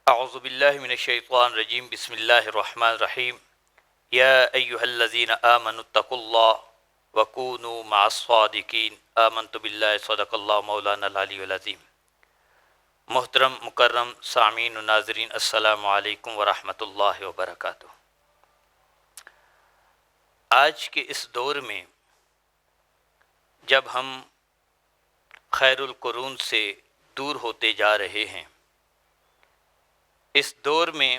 اعوذ باللہ من الشیطان الرجیم بسم اللہ الرحمن الرحیم یا ایہا الذین آمنوا اتقوا اللہ وکونوا مع الصادقین آمنت باللہ صدق اللہ مولانا العلی العظیم۔ محترم مکرم سامعین و ناظرین، السلام علیکم ورحمۃ اللہ وبرکاتہ۔ آج کے اس دور میں جب ہم خیر القرون سے دور ہوتے جا رہے ہیں، اس دور میں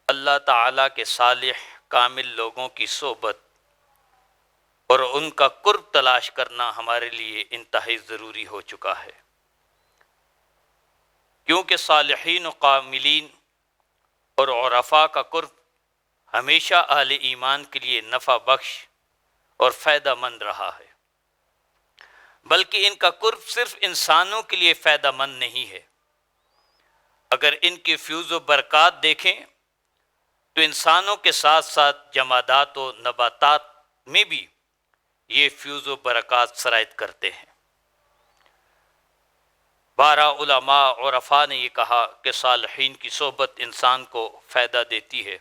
اللہ تعالیٰ کے صالح کامل لوگوں کی صحبت اور ان کا قرب تلاش کرنا ہمارے لیے انتہائی ضروری ہو چکا ہے، کیونکہ صالحین و کاملین اور عرفاء کا قرب ہمیشہ اہل ایمان کے لیے نفع بخش اور فائدہ مند رہا ہے، بلکہ ان کا قرب صرف انسانوں کے لیے فائدہ مند نہیں ہے۔ اگر ان کی فیوز و برکات دیکھیں تو انسانوں کے ساتھ ساتھ جمادات و نباتات میں بھی یہ فیوز و برکات سرایت کرتے ہیں۔ بارہ علماء عرفاء نے یہ کہا کہ صالحین کی صحبت انسان کو فائدہ دیتی ہے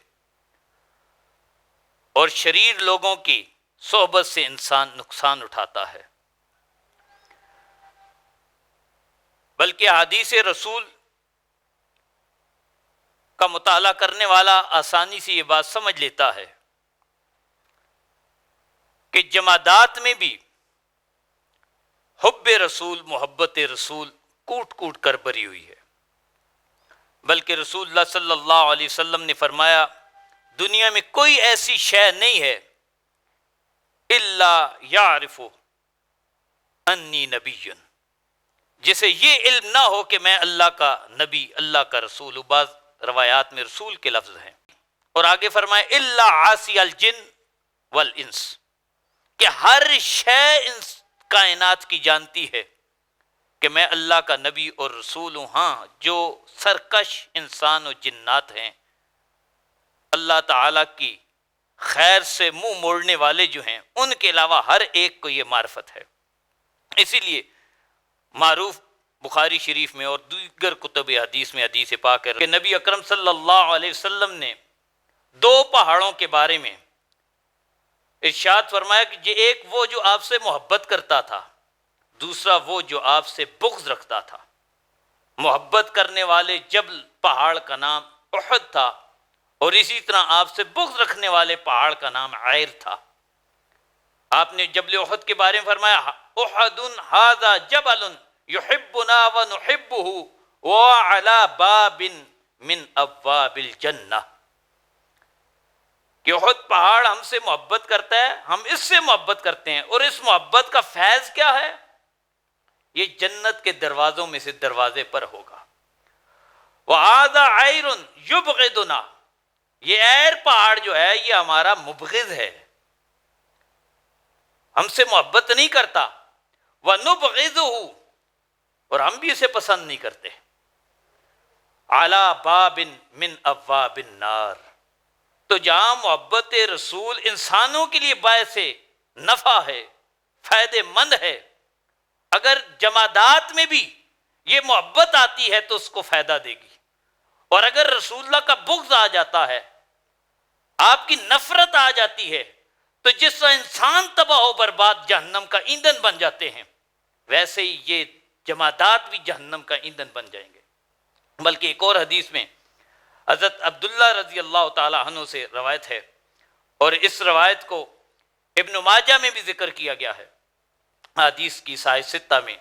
اور شریر لوگوں کی صحبت سے انسان نقصان اٹھاتا ہے، بلکہ حدیث رسول کا مطالعہ کرنے والا آسانی سے یہ بات سمجھ لیتا ہے کہ جمادات میں بھی حب رسول، محبت رسول کوٹ کوٹ کر بری ہوئی ہے، بلکہ رسول اللہ صلی اللہ علیہ وسلم نے فرمایا دنیا میں کوئی ایسی شے نہیں ہے الا یعرف انی نبی، جسے یہ علم نہ ہو کہ میں اللہ کا نبی، اللہ کا رسول۔ بعض روایات میں رسول کے لفظ ہیں، اور آگے فرمائے الا عاصی الجن والانس، کہ ہر شے کائنات کی جانتی ہے کہ میں اللہ کا نبی اور رسول ہوں۔ ہاں، جو سرکش انسان و جنات ہیں، اللہ تعالیٰ کی خیر سے منہ موڑنے والے جو ہیں، ان کے علاوہ ہر ایک کو یہ معرفت ہے۔ اسی لیے معروف بخاری شریف میں اور دیگر کتب حدیث میں حدیث پاک ہے کہ نبی اکرم صلی اللہ علیہ وسلم نے دو پہاڑوں کے بارے میں ارشاد فرمایا کہ ایک وہ جو آپ سے محبت کرتا تھا، دوسرا وہ جو آپ سے بغض رکھتا تھا۔ محبت کرنے والے جبل پہاڑ کا نام احد تھا، اور اسی طرح آپ سے بغض رکھنے والے پہاڑ کا نام عیر تھا۔ آپ نے جبل احد کے بارے میں فرمایا احد ھذا جبل یحبنا ونحبہ وعلی باب من ابواب الجنہ، کہ احد پہاڑ ہم سے محبت کرتا ہے، ہم اس سے محبت کرتے ہیں، اور اس محبت کا فیض کیا ہے؟ یہ جنت کے دروازوں میں سے دروازے پر ہوگا۔ وَهَذَا عَيْرٌ يُبْغِضُنَا، یہ عیر پہاڑ جو ہے یہ ہمارا مبغض ہے، ہم سے محبت نہیں کرتا۔ وَنُبْغِضُهُ، اور ہم بھی اسے پسند نہیں کرتے۔ عَلَى بَابٍ مِّنْ أَبْوَابِ النَّارِ، تو جہاں محبت رسول انسانوں کے لیے باعث نفع ہے، فائدے مند ہے، اگر جمادات میں بھی یہ محبت آتی ہے تو اس کو فائدہ دے گی، اور اگر رسول اللہ کا بغض آ جاتا ہے، آپ کی نفرت آ جاتی ہے، تو جس طرح انسان تباہ و برباد جہنم کا ایندھن بن جاتے ہیں، ویسے ہی یہ جمادات بھی جہنم کا ایندھن بن جائیں گے۔ بلکہ ایک اور حدیث میں حضرت عبداللہ رضی اللہ تعالی عنہ سے روایت ہے، اور اس روایت کو ابن ماجہ میں بھی ذکر کیا گیا ہے حدیث کی صحیح ستہ میں۔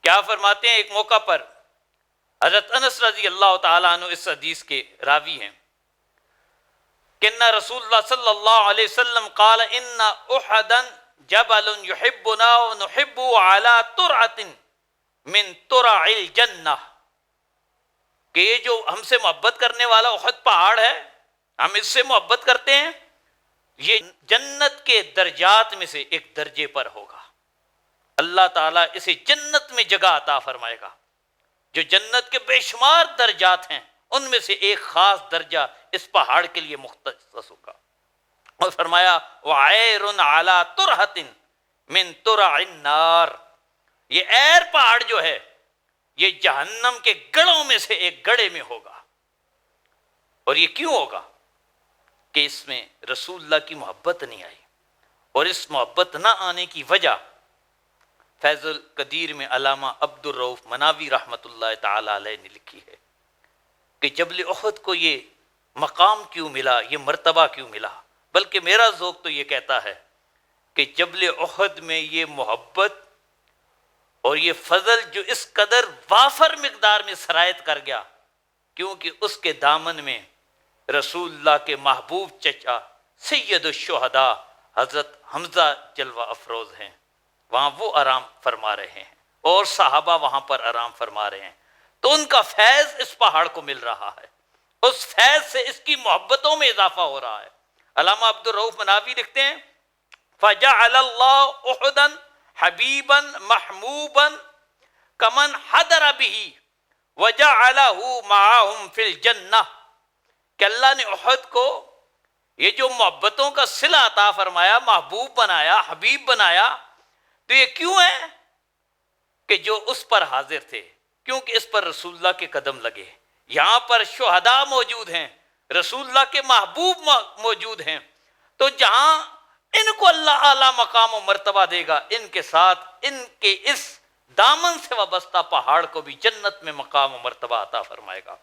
کیا فرماتے ہیں؟ ایک موقع پر حضرت انس رضی اللہ تعالی عنہ اس حدیث کے راوی ہیں کہ ان رسول اللہ صلی اللہ علیہ وسلم قال ان احدا جبل يحبنا ونحب على ترعة من ترع الجنہ، کہ یہ جو ہم سے محبت کرنے والا احد پہاڑ ہے، ہم اس سے محبت کرتے ہیں، یہ جنت کے درجات میں سے ایک درجے پر ہوگا۔ اللہ تعالیٰ اسے جنت میں جگہ عطا فرمائے گا، جو جنت کے بے شمار درجات ہیں ان میں سے ایک خاص درجہ اس پہاڑ کے لیے مختص ہوگا۔ اور فرمایا وَعَيْرٌ عَلَى تُرْحَةٍ مِّن تُرَعِ النَّارِ، یہ عیر پہاڑ جو ہے یہ جہنم کے گڑھوں میں سے ایک گڑھے میں ہوگا۔ اور یہ کیوں ہوگا؟ کہ اس میں رسول اللہ کی محبت نہیں آئی، اور اس محبت نہ آنے کی وجہ فیض القدیر میں علامہ عبد الرؤف مناوی رحمۃ اللہ تعالی علیہ نے لکھی ہے کہ جبل احد کو یہ مقام کیوں ملا، یہ مرتبہ کیوں ملا؟ بلکہ میرا ذوق تو یہ کہتا ہے کہ جبل احد میں یہ محبت اور یہ فضل جو اس قدر وافر مقدار میں سرایت کر گیا، کیونکہ اس کے دامن میں رسول اللہ کے محبوب چچا سید الشہداء حضرت حمزہ جلوہ افروز ہیں، وہاں وہ آرام فرما رہے ہیں اور صحابہ وہاں پر آرام فرما رہے ہیں، تو ان کا فیض اس پہاڑ کو مل رہا ہے، اس فیض سے اس کی محبتوں میں اضافہ ہو رہا ہے۔ علامہ عبد الرؤف مناوی لکھتے ہیں فَجَعَلَ اللَّهُ أُحُدًا حَبِيبًا مَحْمُوبًا كَمَنْ حَضَرَ بِهِ وَجَعَلَهُ مَعَهُمْ فِي الْجَنَّةِ کہ اللہ نے احد کو یہ جو محبتوں کا صلہ عطا فرمایا، محبوب بنایا، حبیب بنایا، تو یہ کیوں ہے کہ جو اس پر حاضر تھے، کیونکہ اس پر رسول اللہ کے قدم لگے۔ یہاں پر شہداء موجود ہیں، رسول اللہ کے محبوب موجود ہیں، تو جہاں ان کو اللہ اعلیٰ مقام و مرتبہ دے گا، ان کے ساتھ ان کے اس دامن سے وابستہ پہاڑ کو بھی جنت میں مقام و مرتبہ عطا فرمائے گا۔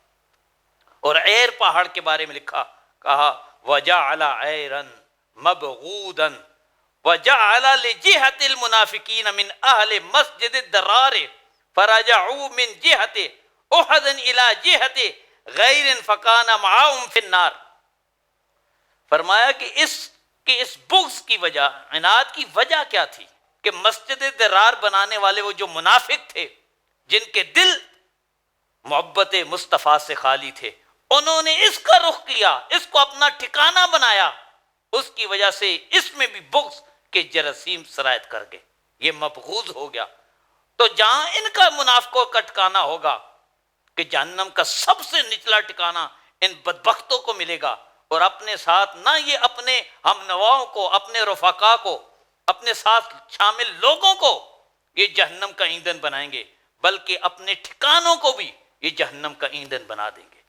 اور عیر پہاڑ کے بارے میں لکھا، کہا وَجَعَلَ عَيْرًا مَبْغُودًا وَجَعَلَ لِجِهَةِ الْمُنَافِقِينَ مِنْ أَهْلِ مَسْجِدِ الدَّرَارِ فَرَجَعُوا مِنْ جِهَةِ أُحَدٍ إِلَى جِهَةِ غَيْرٍ فَكَانَ مَعَهُمْ فِي النَّارِ۔ فرمایا کہ اس بغض کی وجہ، عناد کی وجہ کیا تھی کہ مسجد درار بنانے والے وہ جو منافق تھے، جن کے دل محبت مصطفیٰ سے خالی تھے، انہوں نے اس کا رخ کیا، اس کو اپنا ٹھکانہ بنایا، اس کی وجہ سے اس میں بھی بغض کے جراثیم سرایت کر گئے، یہ مبغوض ہو گیا۔ تو جہاں ان کا منافقوں کا ٹھکانہ ہوگا کہ جہنم کا سب سے نچلا ٹھکانہ ان بدبختوں کو ملے گا، اور اپنے ساتھ نہ یہ اپنے ہم نواؤں کو، اپنے رفقا کو، اپنے ساتھ شامل لوگوں کو یہ جہنم کا ایندھن بنائیں گے، بلکہ اپنے ٹھکانوں کو بھی یہ جہنم کا ایندھن بنا دیں گے۔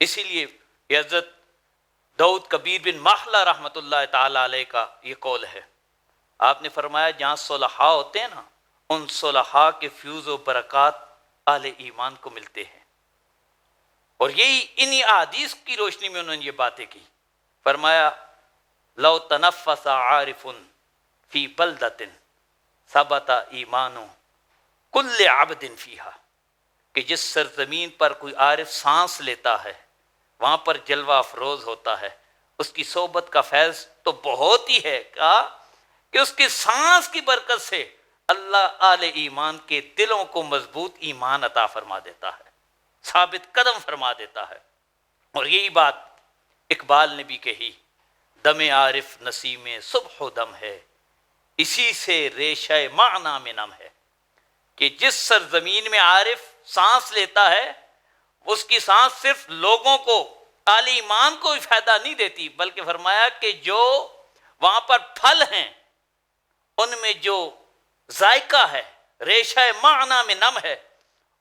اسی لیے یہ حضرت داؤد کبیر بن ماخلہ رحمۃ اللہ تعالی علیہ کا یہ قول ہے، آپ نے فرمایا جہاں صلحاء ہوتے ہیں نا، ان صلحاء کے فیوز و برکات اہل ایمان کو ملتے ہیں۔ اور یہی انہی احادیث کی روشنی میں انہوں نے یہ باتیں کی، فرمایا لو تنفس عارف فی بلدۃ ثبت ایمان کل عبد فیہا، کہ جس سرزمین پر کوئی عارف سانس لیتا ہے وہاں پر جلوہ افروز ہوتا ہے، اس کی صحبت کا فیض تو بہت ہی ہے، کہا کہ اس کی سانس کی برکت سے اللہ اہل ایمان کے دلوں کو مضبوط ایمان عطا فرما دیتا ہے، ثابت قدم فرما دیتا ہے۔ اور یہی بات اقبال نے بھی کہی، دم عارف نسیم صبح و دم ہے، اسی سے ریشہ معنی میں نم ہے، کہ جس سرزمین میں عارف سانس لیتا ہے، اس کی سانس صرف لوگوں کو، اہل ایمان کو بھی فائدہ نہیں دیتی، بلکہ فرمایا کہ جو وہاں پر پھل ہیں ان میں جو ذائقہ ہے، ریشہ معنی میں نم ہے،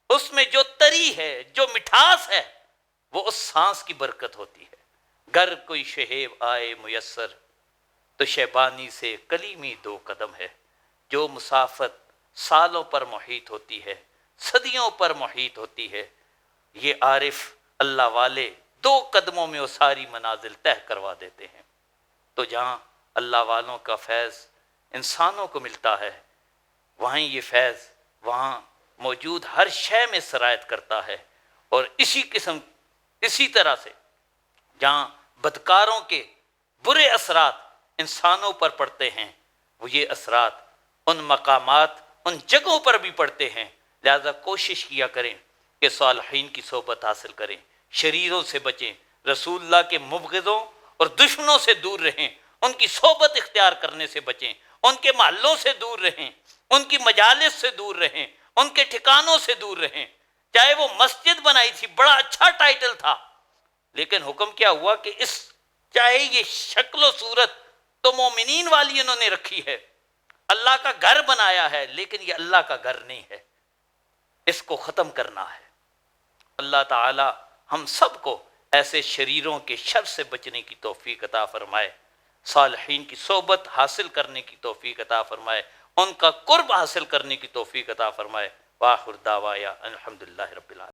اس میں جو تری ہے، جو مٹھاس ہے، وہ اس سانس کی برکت ہوتی ہے۔ گر کوئی شہیب آئے میسر تو شیبانی سے کلیمی 2 قدم ہے، جو مسافت سالوں پر محیط ہوتی ہے، صدیوں پر محیط ہوتی ہے، یہ عارف اللہ والے 2 قدموں میں وہ ساری منازل طے کروا دیتے ہیں۔ تو جہاں اللہ والوں کا فیض انسانوں کو ملتا ہے، وہیں یہ فیض وہاں موجود ہر شے میں سرایت کرتا ہے۔ اور اسی طرح سے جہاں بدکاروں کے برے اثرات انسانوں پر پڑتے ہیں، وہ یہ اثرات ان مقامات، ان جگہوں پر بھی پڑتے ہیں۔ لہذا کوشش کیا کریں کہ صالحین کی صحبت حاصل کریں، شریروں سے بچیں، رسول اللہ کے مبغضوں اور دشمنوں سے دور رہیں، ان کی صحبت اختیار کرنے سے بچیں، ان کے محلوں سے دور رہیں، ان کی مجالس سے دور رہیں، ان کے ٹھکانوں سے دور رہیں۔ چاہے وہ مسجد بنائی تھی، بڑا اچھا ٹائٹل تھا، لیکن حکم کیا ہوا کہ چاہے یہ شکل و صورت تو مومنین والی انہوں نے رکھی ہے، اللہ کا گھر بنایا ہے، لیکن یہ اللہ کا گھر نہیں ہے۔ اس کو ختم کرنا ہے۔ اللہ تعالی ہم سب کو ایسے شریروں کے شر سے بچنے کی توفیق عطا فرمائے، صالحین کی صحبت حاصل کرنے کی توفیق عطا فرمائے، ان کا قرب حاصل کرنے کی توفیق عطا فرمائے۔ وآخر دعوایا الحمدللہ رب العالمین۔